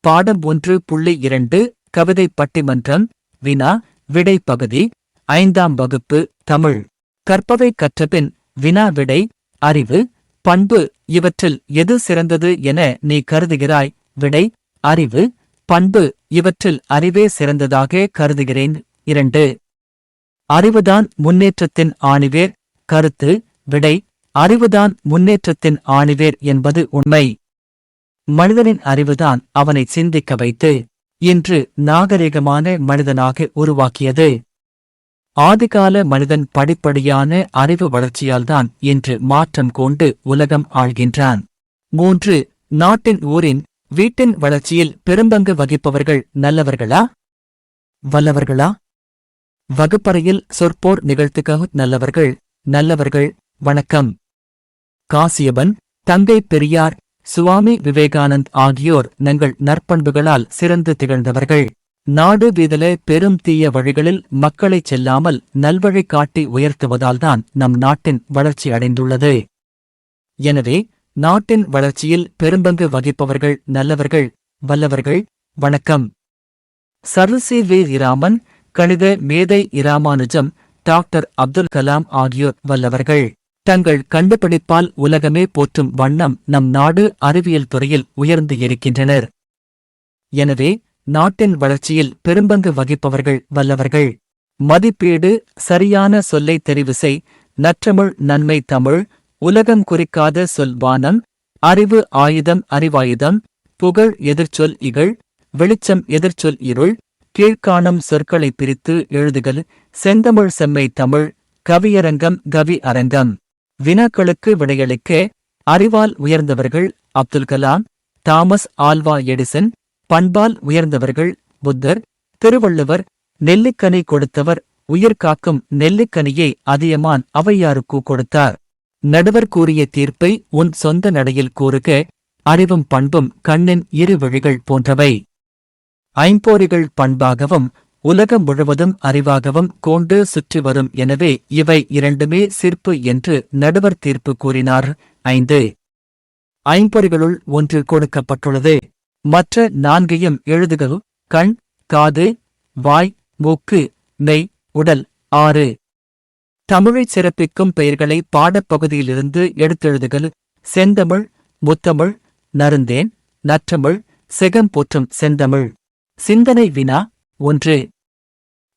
பாடம் 1.2 கவிதை பட்டிமன்றம் வினா விடை பகுதி 5ஆம் வகுப்பு தமிழ். கற்பவை கற்றபின் வினா விடை அறிவு பண்பு இவற்றில் எது சிறந்தது என நீ கருதுகிறாய்? விடை அறிவு பண்பு இவற்றில் அறிவே சிறந்ததாக கருதுகிறேன். 2. அறிவுதான் முன்னேற்றத்தின் ஆணிவேர். கருத்து விடை அறிவுதான் முன்னேற்றத்தின் ஆணிவேர் என்பது உண்மை. மனிதனின் அறிவுதான் அவனை சிந்திக்க வைத்து இன்று நாகரிகமான மனிதனாக உருவாக்கியது. ஆதிகால மனிதன் படிப்படியான அறிவு வளர்ச்சியால்தான் இன்று மாற்றம் கொண்டு உலகம் ஆள்கின்றான். 3. நாட்டின் ஊரின் வீட்டின் வளர்ச்சியில் பெரும்பங்கு வகிப்பவர்கள் நல்லவர்களா வல்லவர்களா? வகுப்பறையில் சொற்போர் நிகழ்த்துக நல்லவர்கள். வணக்கம். காசியபன், தங்கை பெரியார், சுவாமி விவேகானந்த் ஆகியோர் நங்கள் நற்பண்புகளால் சிறந்து திகழ்ந்தவர்கள். நாடு வீதல பெரும் தீய வழிகளில் மக்களைச் செல்லாமல் நல்வழி காட்டி உயர்த்துவதால்தான் நம் நாட்டின் வளர்ச்சி அடைந்துள்ளது. எனவே நாட்டின் வளர்ச்சியில் பெரும்பங்கு வகிப்பவர்கள் நல்லவர்கள் வல்லவர்கள். வணக்கம். சர் சி வி இராமன், கணித மேதை இராமானுஜம், டாக்டர் அப்துல் கலாம் ஆகியோர் வல்லவர்கள். தங்கள் கண்டுபிடிப்பால் உலகமே போற்றும் வண்ணம் நம் நாடு அறிவியல் துறையில் உயர்ந்து இருக்கின்றனர். எனவே நாட்டின் வளர்ச்சியில் பெரும்பங்கு வகிப்பவர்கள் வல்லவர்கள். மதிப்பீடு சரியான சொல்லை தெரிவு செய். நற்றமிழ் நன்மை தமிழ். உலகம் குறிக்காத சொல் வானம். அறிவு ஆயுதம் அறிவாயுதம். புகழ் எதிர்ச்சொல் இகழ். வெளிச்சம் எதிர்ச்சொல் இருள். கீழ்காணும் சொற்களை பிரித்து எழுதுகள். செந்தமிழ் செம்மை தமிழ். கவியரங்கம் கவி அரங்கம். வினாக்களுக்கு விடையளிக்க அறிவால் உயர்ந்தவர்கள் Abdul Kalam, Thomas Alva Edison. பண்பால் உயர்ந்தவர்கள் புத்தர், திருவள்ளுவர். நெல்லிக்கனி கொடுத்தவர் உயிர்காக்கும் நெல்லிக்கனியை அதியமான் ஔவையாருக்கு கொடுத்தார். நடுவர் கூறிய தீர்ப்பை உன் சொந்த நடையில் கூறுக. அறிவும் பண்பும் கண்ணின் இரு விழிகள் போன்றவை. ஐம்போரிகள் பண்பாகவும் உலகம் முழுவதும் அறிவாகவும் கொண்டு சுற்றி வரும். எனவே இவை இரண்டுமே சிற்பு என்று நடுவர் தீர்ப்பு கூறினார். 5. ஐம்பொறிகளுள் ஒன்று கொடுக்கப்பட்டுள்ளது. மற்ற 4ஐயும் எழுதுக. கண், காது, வாய், மூக்கு, மெய், உடல். 6. தமிழைச் சிறப்பிக்கும் பெயர்களை பாடப்பகுதியிலிருந்து எடுத்தெழுதுகள். செந்தமிழ், முத்தமிழ், நறுந்தேன், நற்றமிழ், செகம் போற்றும் செந்தமிழ். சிந்தனை வினா 1.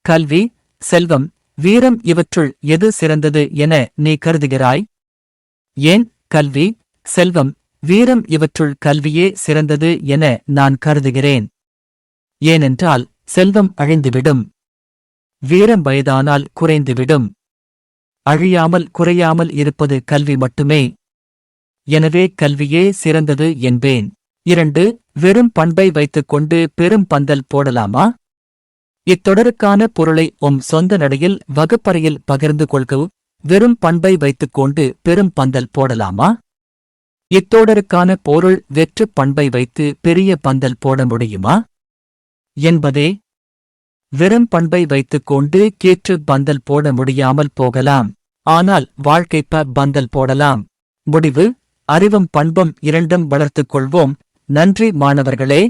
கல்வி, செல்வம், வீரம் இவற்றுள் எது சிறந்தது என நீ கருதுகிறாய்? ஏன் கல்வி, செல்வம், வீரம் இவற்றுள் கல்வியே சிறந்தது என நான் கருதுகிறேன். ஏனென்றால் செல்வம் அழிந்துவிடும். வீரம் வயதானால் குறைந்துவிடும். அழியாமல் குறையாமல் இருப்பது கல்வி மட்டுமே. எனவே கல்வியே சிறந்தது என்பேன். 2. வெறும் பண்பை வைத்துக்கொண்டு பெரும் பந்தல் போடலாமா? இத்தொடருக்கான பொருளை சொந்த நடையில் வகுப்பறையில் பகிர்ந்து கொள்கவும். வெறும் பண்பை வைத்துக்கொண்டு பெரும் பந்தல் போடலாமா? இத்தொடருக்கான பொருள் வெற்று பண்பை வைத்து பெரிய பந்தல் போட முடியுமா என்பதே. வெறும் பண்பை வைத்துக்கொண்டு கேற்று பந்தல் போட முடியாமல் போகலாம். ஆனால் வாழ்க்கைப்ப பந்தல் போடலாம். முடிவு அறிவும் பண்பும் இரண்டும் வளர்த்துக் கொள்வோம். நன்றி மாணவர்களே.